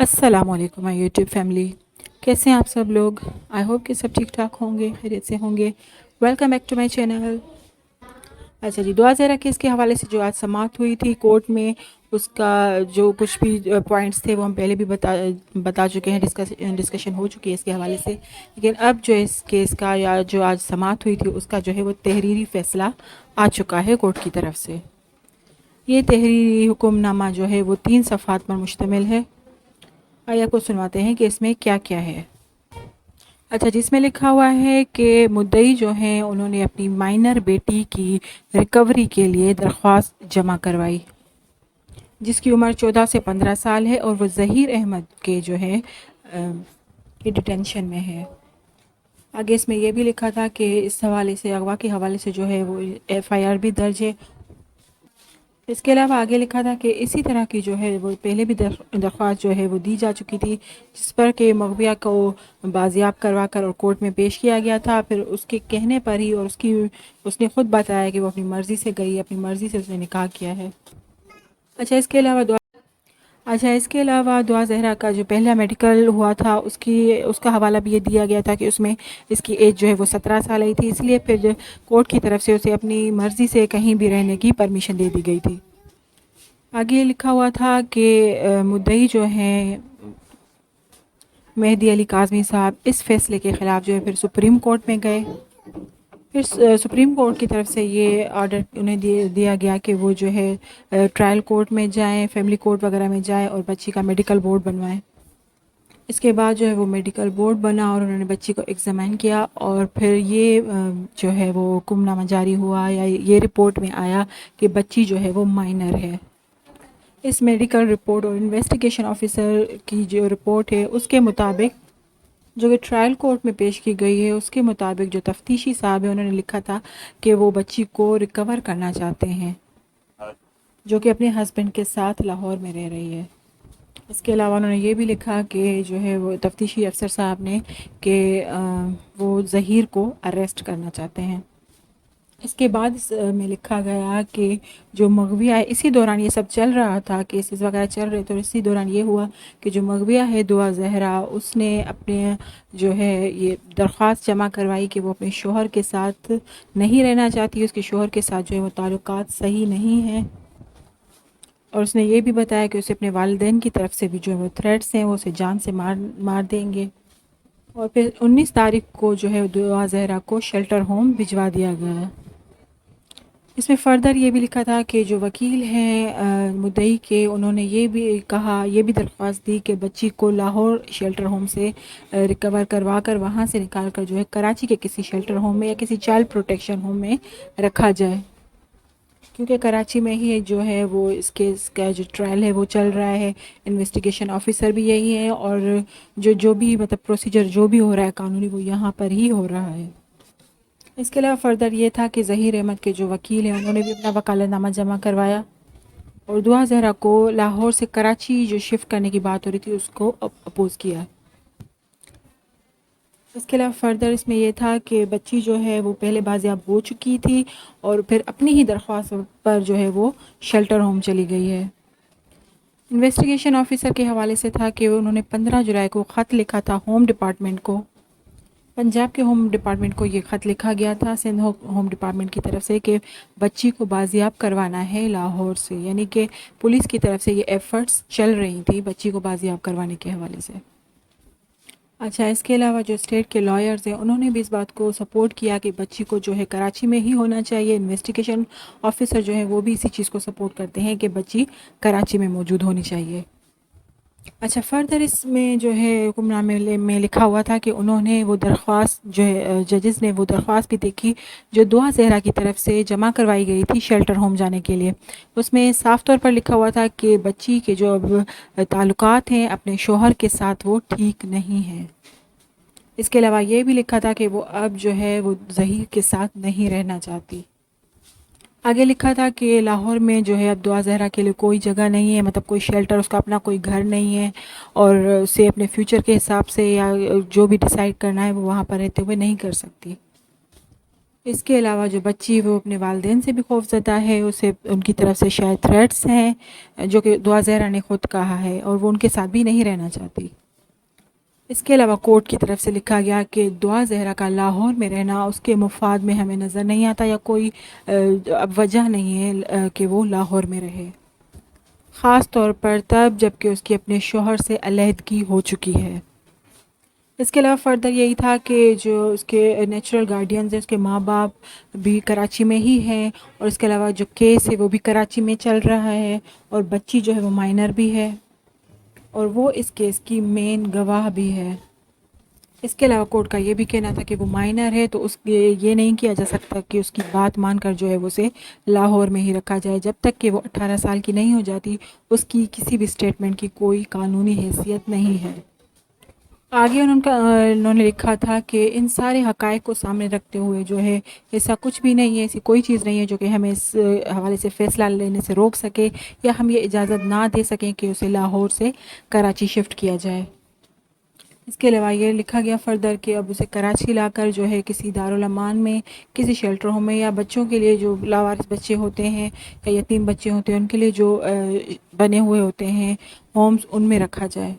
अस्सलाम वालेकुम my YouTube family. कैसे हैं आप सब लोग? आई होप कि सब ठीक ठाक होंगे, खैरियत से होंगे। Welcome back to my channel. अच्छा जी, दुआ ज़हरा केस के हवाले से जो आज समाअत हुई थी कोर्ट में, उसका जो कुछ भी पॉइंट्स थे वो हम पहले भी बता चुके हैं, डिस्कशन हो चुकी है इसके हवाले से। लेकिन अब जो इस केस का या जो आज समाअत हुई थी उसका जो है वो तहरीरी फ़ैसला आ चुका है कोर्ट की तरफ से। ये तहरीरी हुक्मनामा जो है वो 3 सफ़हात पर मुश्तमिल है। आइए आपको सुनवाते हैं कि इसमें क्या क्या है। अच्छा, जिसमें लिखा हुआ है कि मुद्दई जो हैं उन्होंने अपनी माइनर बेटी की रिकवरी के लिए दरख्वास्त जमा करवाई, जिसकी उम्र 14 से 15 साल है और वो ज़हीर अहमद के जो है ये डिटेंशन में है। आगे इसमें यह भी लिखा था कि इस हवाले से, अगवा के हवाले से जो है वो FIR भी दर्ज है। इसके अलावा आगे लिखा था कि इसी तरह की जो है वो पहले भी दरख्वास्त जो है वो दी जा चुकी थी, जिस पर कि मगविया को बाजियाब करवा कर और कोर्ट में पेश किया गया था। फिर उसके कहने पर ही और उसने ख़ुद बताया कि वो अपनी मर्ज़ी से गई, अपनी मर्ज़ी से उसने निकाह किया है। इसके अलावा दुआ ज़हरा का जो पहला मेडिकल हुआ था उसका हवाला भी ये दिया गया था कि उसमें इसकी एज जो है वो 17 साल आई थी, इसलिए फिर कोर्ट की तरफ से उसे अपनी मर्ज़ी से कहीं भी रहने की परमिशन दे दी गई थी। आगे लिखा हुआ था कि मुद्दई जो हैं मेहदी अली काज़मी साहब इस फ़ैसले के ख़िलाफ़ जो है फिर सुप्रीम कोर्ट में गए। फिर सुप्रीम कोर्ट की तरफ से ये ऑर्डर उन्हें दिया गया कि वो जो है ट्रायल कोर्ट में जाएं, फैमिली कोर्ट वगैरह में जाएं और बच्ची का मेडिकल बोर्ड बनवाएं। इसके बाद जो है वो मेडिकल बोर्ड बना और उन्होंने बच्ची को एग्ज़ामिन किया और फिर ये जो है वो हुक्मनामा जारी हुआ या ये रिपोर्ट में आया कि बच्ची जो है वो माइनर है। इस मेडिकल रिपोर्ट और इन्वेस्टिगेशन ऑफिसर की जो रिपोर्ट है उसके मुताबिक, जो कि ट्रायल कोर्ट में पेश की गई है, उसके मुताबिक जो तफ्तीशी साहब है उन्होंने लिखा था कि वो बच्ची को रिकवर करना चाहते हैं, जो कि अपने हस्बैंड के साथ लाहौर में रह रही है। इसके अलावा उन्होंने ये भी लिखा कि जो है वो तफ्तीशी अफसर साहब ने कि वो ज़हीर को अरेस्ट करना चाहते हैं। इसके बाद में लिखा गया कि जो मगविया है, इसी दौरान ये सब चल रहा था, केसेस वगैरह चल रहे थे, और इसी दौरान ये हुआ कि जो मगविया है दुआ ज़हरा, उसने अपने जो है ये दरख्वास्त जमा करवाई कि वो अपने शोहर के साथ नहीं रहना चाहती, उसके शोहर के साथ जो है वो ताल्लुकात सही नहीं हैं। और उसने ये भी बताया कि उसे अपने वालिदैन की तरफ से भी जो है वो थ्रेट्स हैं, वो उसे जान से मार देंगे। और फिर 19 तारीख को जो है दुआ ज़हरा को शेल्टर होम भिजवा दिया गया। इसमें फ़र्दर ये भी लिखा था कि जो वकील हैं मुद्दई के, उन्होंने ये भी कहा, ये भी दरख्वास्त दी कि बच्ची को लाहौर शेल्टर होम से रिकवर करवा कर वहाँ से निकाल कर जो है कराची के किसी शेल्टर होम में या किसी चाइल्ड प्रोटेक्शन होम में रखा जाए, क्योंकि कराची में ही जो है वो इस केस का जो ट्रायल है वो चल रहा है। इन्वेस्टिगेशन ऑफिसर भी यही है और जो भी मतलब प्रोसीजर जो भी हो रहा है कानूनी, वो यहाँ पर ही हो रहा है। इसके अलावा फ़र्दर ये था कि ज़हीर अहमद के जो वकील हैं उन्होंने भी अपना वकालतनामा जमा करवाया और दुआ ज़हरा को लाहौर से कराची जो शिफ्ट करने की बात हो रही थी उसको अपोज़ किया। इसके अलावा फ़र्दर इसमें यह था कि बच्ची जो है वो पहले बाजियाब हो चुकी थी और फिर अपनी ही दरख्वास्त पर जो है वो शेल्टर होम चली गई है। इन्वेस्टिगेशन ऑफिसर के हवाले से था कि उन्होंने 15 जुलाई को ख़त लिखा था होम डिपार्टमेंट को, पंजाब के होम डिपार्टमेंट को ये ख़त लिखा गया था सिंध होम डिपार्टमेंट की तरफ से कि बच्ची को बाजियाब करवाना है लाहौर से, यानी कि पुलिस की तरफ से ये एफ़र्ट्स चल रही थी बच्ची को बाजियाब करवाने के हवाले से। अच्छा, इसके अलावा जो स्टेट के लॉयर्स हैं उन्होंने भी इस बात को सपोर्ट किया कि बच्ची को जो है कराची में ही होना चाहिए। इन्वेस्टिगेशन ऑफिसर जो है वो भी इसी चीज़ को सपोर्ट करते हैं कि बच्ची कराची में मौजूद होनी चाहिए। अच्छा, फ़र्दर इसमें जो है हुक्मनामे में लिखा हुआ था कि उन्होंने वो दरख्वास्त जो है जजेस ने वो दरख्वास्त भी देखी जो दुआ ज़हरा की तरफ से जमा करवाई गई थी शेल्टर होम जाने के लिए। उसमें साफ़ तौर पर लिखा हुआ था कि बच्ची के जो अब ताल्लुकात हैं अपने शोहर के साथ वो ठीक नहीं हैं। इसके अलावा ये भी लिखा था कि वो अब जो है वो ज़हीर के साथ नहीं रहना चाहती। आगे लिखा था कि लाहौर में जो है अब दुआ ज़हरा के लिए कोई जगह नहीं है, मतलब कोई शेल्टर, उसका अपना कोई घर नहीं है और उसे अपने फ्यूचर के हिसाब से या जो भी डिसाइड करना है वो वहाँ पर रहते हुए नहीं कर सकती। اس کے علاوہ جو بچی وہ اپنے والدین سے بھی خوف زدہ ہے، اسے ان کی طرف سے شاید تھریٹس ہیں جو کہ دعا زہرا نے خود کہا ہے، اور وہ ان کے ساتھ بھی نہیں رہنا چاہتی۔ اس کے علاوہ کورٹ کی طرف سے لکھا گیا کہ دعا زہرا کا لاہور میں رہنا اس کے مفاد میں ہمیں نظر نہیں آتا، یا کوئی اب وجہ نہیں ہے کہ وہ لاہور میں رہے، خاص طور پر تب جب کہ اس کی اپنے شوہر سے علیحدگی ہو چکی ہے۔ اس کے علاوہ فردر یہی تھا کہ جو اس کے نیچرل گارڈینز ہیں، اس کے ماں باپ بھی کراچی میں ہی ہیں، اور اس کے علاوہ جو کیس ہے وہ بھی کراچی میں چل رہا ہے، اور بچی جو ہے وہ مائنر بھی ہے، اور وہ اس کیس کی مین گواہ بھی ہے۔ اس کے علاوہ کورٹ کا یہ بھی کہنا تھا کہ وہ مائنر ہے، تو اس یہ نہیں کیا جا سکتا کہ اس کی بات مان کر جو ہے وہ اسے لاہور میں ہی رکھا جائے، جب تک کہ وہ 18 سال کی نہیں ہو جاتی اس کی کسی بھی سٹیٹمنٹ کی کوئی قانونی حیثیت نہیں ہے۔ آگے انہوں نے لکھا تھا کہ ان سارے حقائق کو سامنے رکھتے ہوئے جو ہے ایسا کچھ بھی نہیں ہے، ایسی کوئی چیز نہیں ہے جو کہ ہمیں اس حوالے سے فیصلہ لینے سے روک سکے، یا ہم یہ اجازت نہ دے سکیں کہ اسے لاہور سے کراچی شفٹ کیا جائے۔ اس کے علاوہ یہ لکھا گیا فردر کہ اب اسے کراچی لا کر جو ہے کسی دارالامان میں، کسی شیلٹر ہوم میں، یا بچوں کے لیے جو لاوارث بچے ہوتے ہیں یا یتیم بچے ہوتے ہیں ان کے لیے جو بنے ہوئے ہوتے ہیں ہومز، ان میں رکھا جائے۔